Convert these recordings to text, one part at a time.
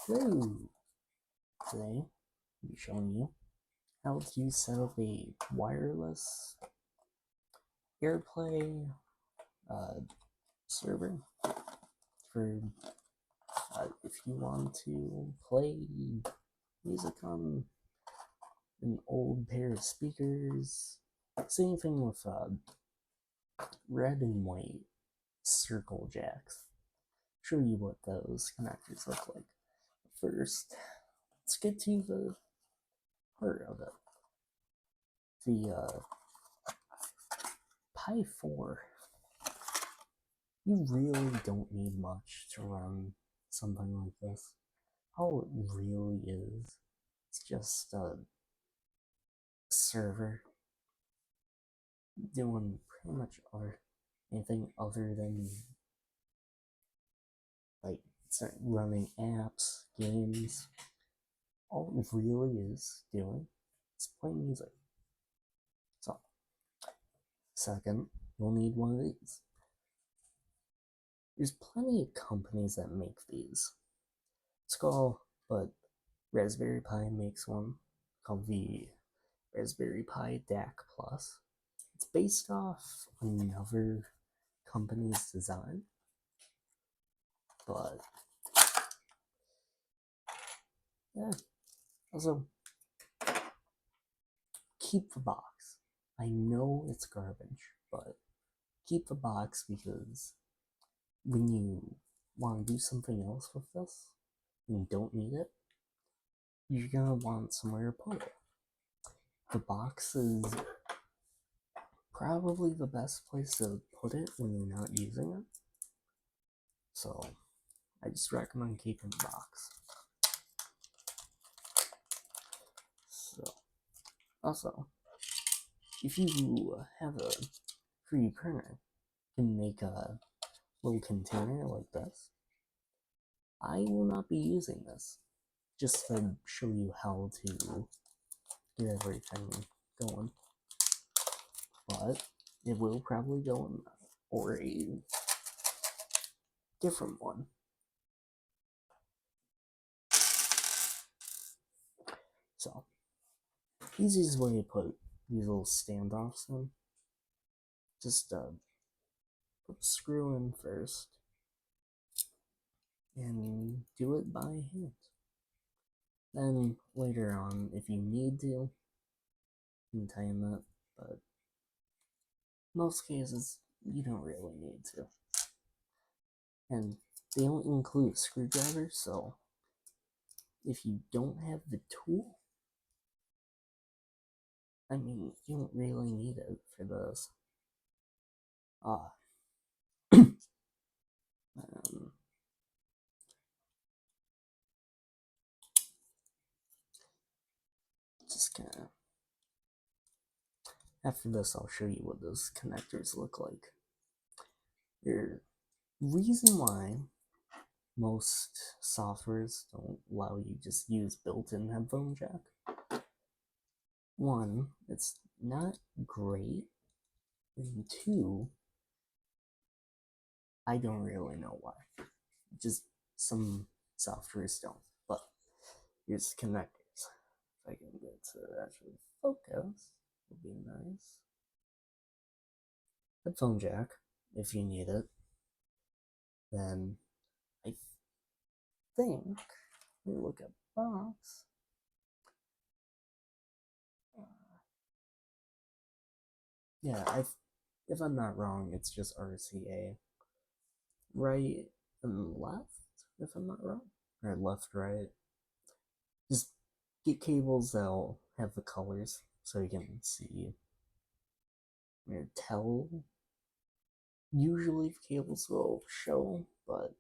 Hello! Today, I'll be showing you how to set up a wireless AirPlay server for if you want to play music on an old pair of speakers. Same thing with red and white circle jacks. Show you what those connectors look like. First, let's get to the heart of it. The Pi4. You really don't need much to run something like this. All it really is, it's just a server doing pretty much anything other than like running apps, games. All it really is doing is playing music. So, second, you'll need one of these. There's plenty of companies that make these. But Raspberry Pi makes one called the Raspberry Pi DAC Plus. It's based off another company's design, but yeah. Also, keep the box. I know it's garbage, but keep the box because when you want to do something else with this and you don't need it, you're gonna want somewhere to put it. The box is probably the best place to put it when you're not using it. So I just recommend keeping the box. So, also, if you have a 3D printer, you can make a little container like this. I will not be using this, just to show you how to get everything going. But it will probably go in that, or a different one. So, easiest way to put these little standoffs in, just put the screw in first, and do it by hand. Then later on, if you need to, you can tighten it, but most cases, you don't really need to. And they don't include a screwdriver, so if you don't have the tool, I mean, you don't really need it for this. Just gonna. After this, I'll show you what those connectors look like. The reason why most softwares don't allow you just use built-in headphone jack. One, it's not great, and two, I don't really know why. Just some softwares don't. But here's connectors. If I can get to actually focus, would be nice. Headphone jack, if you need it. Then I think, let me look at box. Yeah, if I'm not wrong, it's just RCA. Right and left, if I'm not wrong. Or left, right. Just get cables that'll have the colors so you can see or tell. Usually the cables will show, but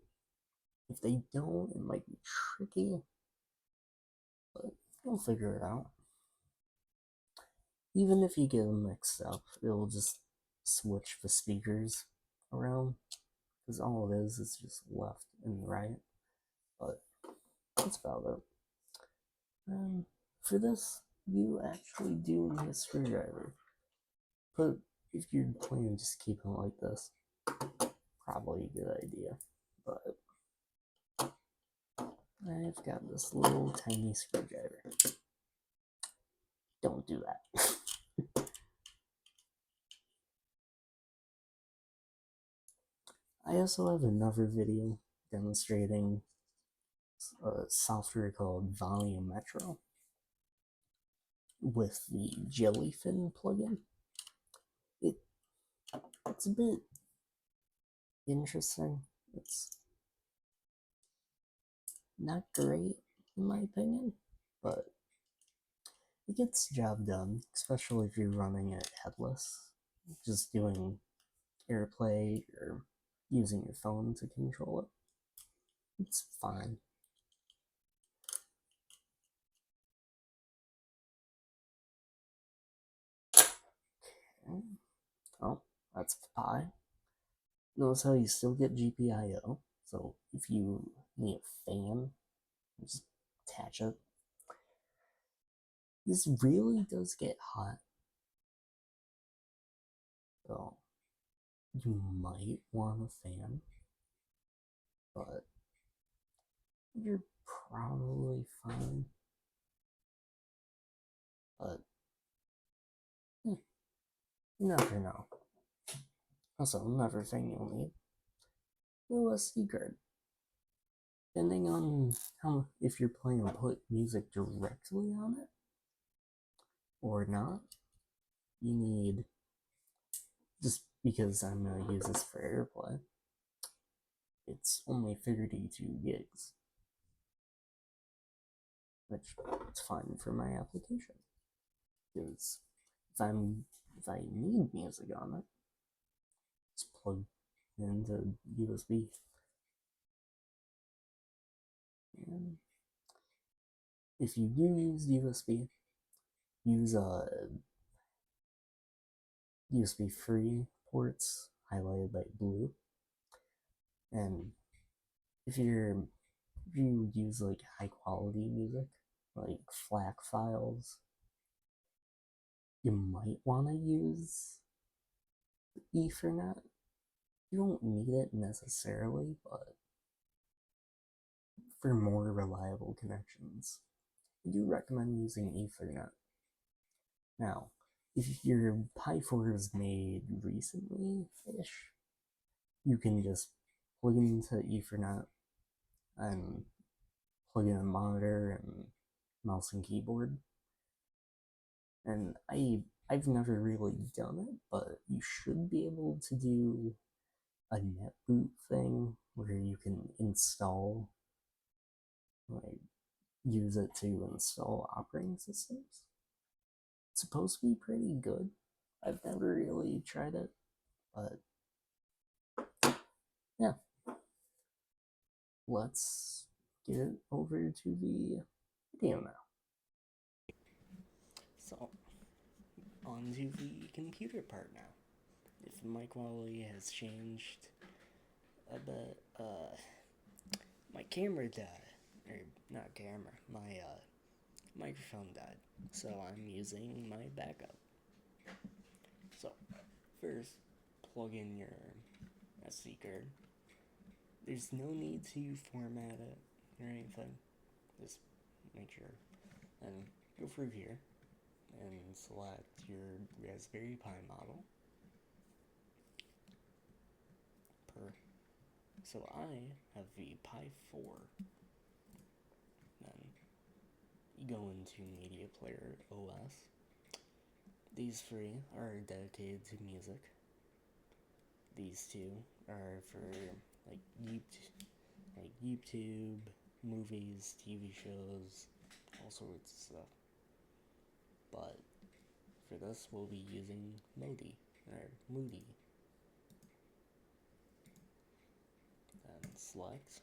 if they don't, it might be tricky. But we'll figure it out. Even if you get them mixed up, it'll just switch the speakers around. Because all it is just left and right. But that's about it. For this, you actually do need a screwdriver. But if you're planning just keeping it like this, probably a good idea. But I've got this little tiny screwdriver. Don't do that. I also have another video demonstrating a software called Volumetro with the Jellyfin plugin. It's a bit interesting. It's not great in my opinion, but it gets the job done, especially if you're running it headless, just doing AirPlay or using your phone to control it. It's fine. Okay. Oh, that's Pi. Notice how you still get GPIO, so if you need a fan, just attach it. This really does get hot, so you might want a fan, but you're probably fine. But you never know. Also, another thing you'll need, little SD card. Depending on how, if you're planning to put music directly on it or not, you need, just because I'm going to use this for AirPlay, it's only 32 gigs, which is fine for my application. Because if I need music on it, just plug it into USB. And if you do use USB, use USB free ports highlighted by blue. And if you use like high quality music, like FLAC files, you might want to use Ethernet. You don't need it necessarily, but for more reliable connections, I do recommend using Ethernet. Now, if your Pi4 is made recently-ish, you can just plug it into Ethernet and plug in a monitor and mouse and keyboard. And I've never really done it, but you should be able to do a netboot thing where you can install, like, use it to install operating systems. It's supposed to be pretty good. I've never really tried it, but yeah. Let's get over to the video now. So, on to the computer part now. If my quality has changed a bit, my camera died, or not camera, my microphone died, so I'm using my backup. So, first, plug in your SD card. There's no need to format it or anything, just make sure, and go through here and select your Raspberry Pi model. So I have the Pi4. Then you go into Media Player OS. These three are dedicated to music. These two are for like YouTube, movies, TV shows, all sorts of stuff. But for this, we'll be using Moody. And select.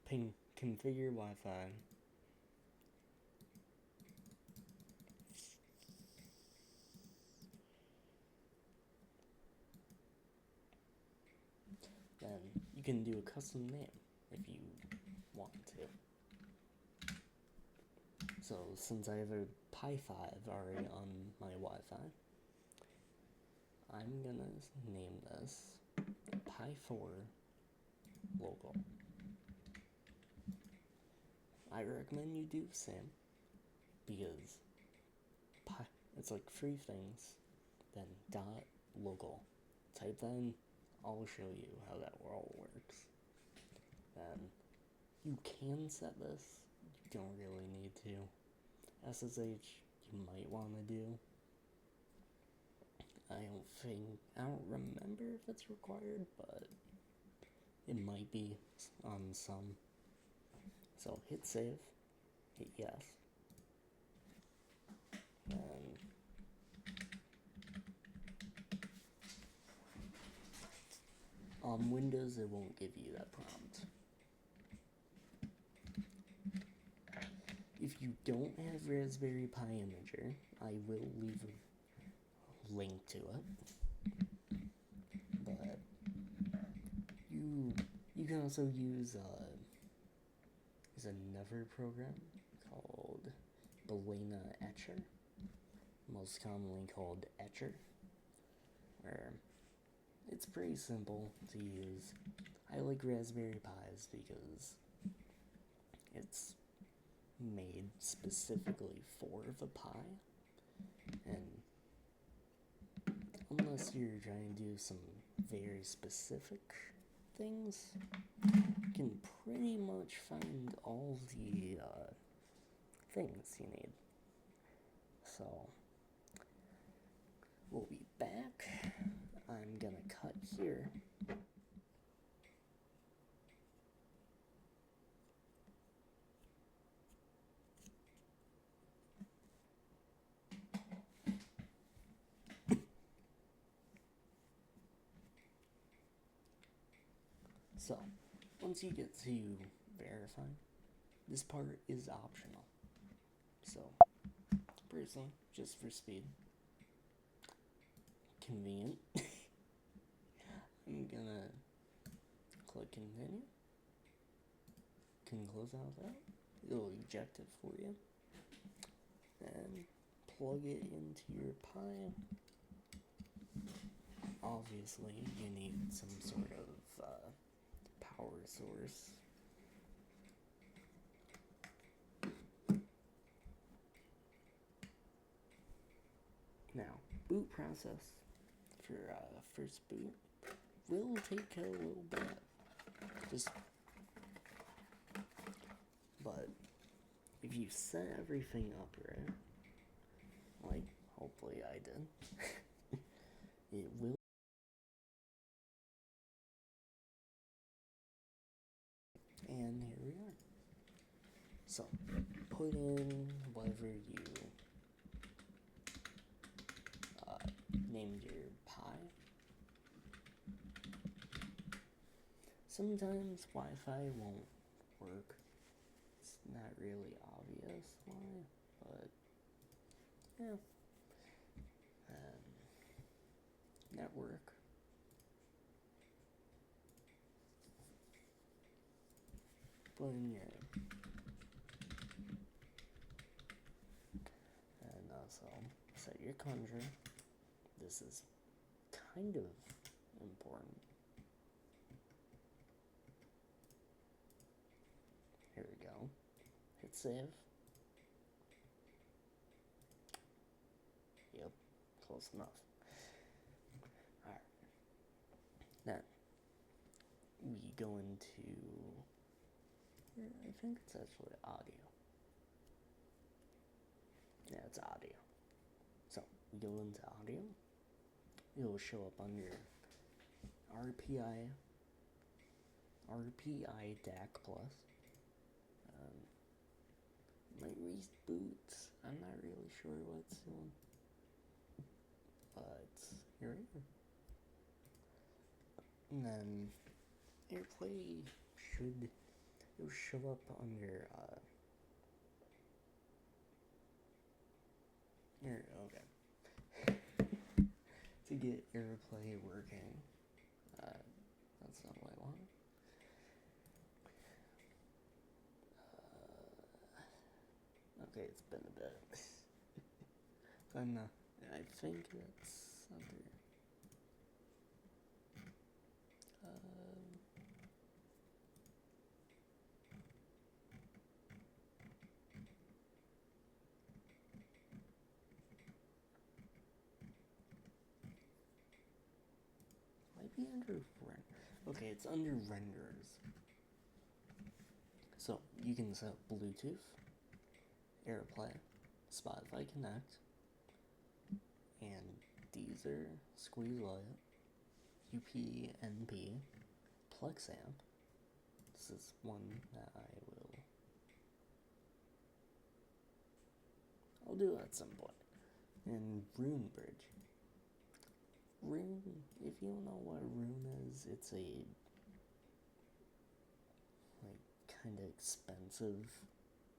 And configure Wi-Fi. Then you can do a custom name if you want to. So since I have a Pi5 already on my Wi-Fi, I'm gonna name this Pi4 local. I recommend you do the same, because it's like 3 things, then dot local. Type that in, I'll show you how that all works. Then you can set this, you don't really need to. SSH you might want to do. I don't remember if it's required, but it might be on some. So hit save, hit yes, and on Windows it won't give you that prompt. If you don't have Raspberry Pi Imager, I will leave a link to it. But you can also use there's another program called Balena Etcher, most commonly called Etcher, where it's pretty simple to use. I like Raspberry Pis because it's made specifically for the Pi, and unless you're trying to do some very specific things, you can pretty much find all the things you need. So we'll be back. I'm gonna cut here. So, once you get to verify, this part is optional. So, personally, just for speed, convenient, I'm gonna click continue. Can close out that. It'll eject it for you. And plug it into your Pi. Obviously, you need some sort of power source. Now, boot process for first boot will take a little bit. But if you set everything up right, like hopefully I did, it will. And here we are. So, put in whatever you named your Pi. Sometimes Wi-Fi won't work. It's not really obvious why, but yeah. Network. Put in your, and also set your country. This is kind of important. Here we go. Hit save. Yep, close enough. Alright. Then we go into, I think it's actually audio. Yeah, it's audio. So we go into audio. It'll show up under RPI DAC plus. Might reboot. I'm not really sure what it's doing, but here we are. And then AirPlay it'll show up under here. Okay. To get AirPlay working, that's not what I want. Okay, it's been a bit. I think that's under might be under okay, it's under renderers. So you can set Bluetooth, AirPlay, Spotify Connect, and Deezer, Squeezelight, UPnP, Plexamp. This is one that I'll do at some point. And Rune Bridge. Rune, if you don't know what Rune is, it's a kind of expensive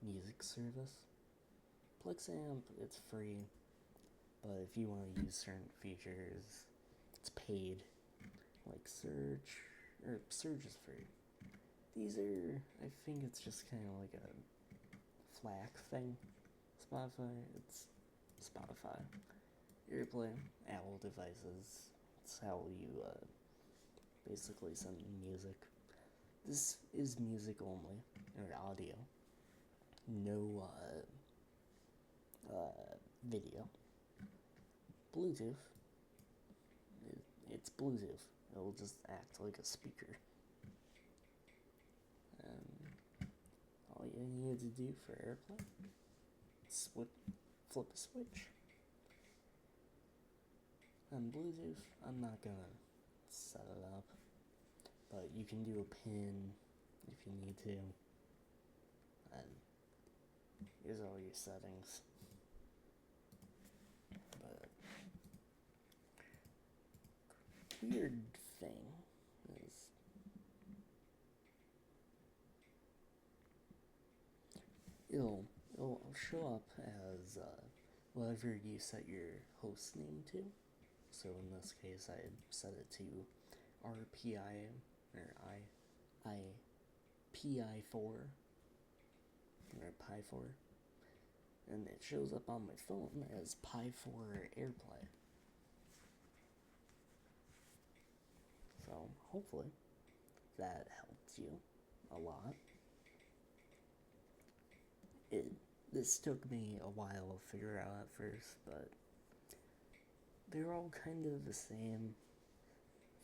music service. Plexamp, it's free, but if you want to use certain features, it's paid. Like Surge is free. These are, I think it's just kind of like a FLAC thing. Spotify, it's Spotify. AirPlay, Apple devices. It's how you basically send music. This is music only, or audio. No video. Bluetooth. It's Bluetooth. It'll just act like a speaker. And all you need to do for AirPlay, flip a switch. And Bluetooth, I'm not gonna set it up, but you can do a pin if you need to. And here's all your settings. But weird thing is it'll show up as whatever you set your host name to. So in this case, I set it to RPI or Pi4 or Pi4, and it shows up on my phone as Pi4 AirPlay. So hopefully that helped you a lot. This took me a while to figure out at first, but they're all kind of the same.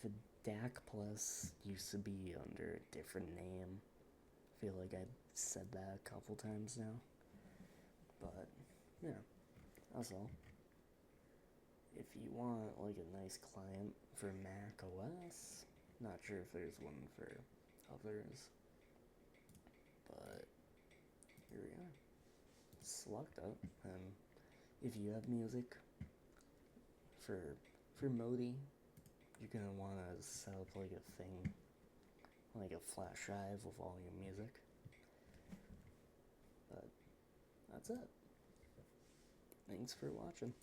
The DAC Plus used to be under a different name. I feel like I've said that a couple times now. But, yeah, that's all. If you want, like, a nice client for Mac OS, not sure if there's one for others, but here we are. It's locked up, and if you have music for Modi, you're gonna want to set up like a thing, like a flash drive with all your music. But that's it. Thanks for watching.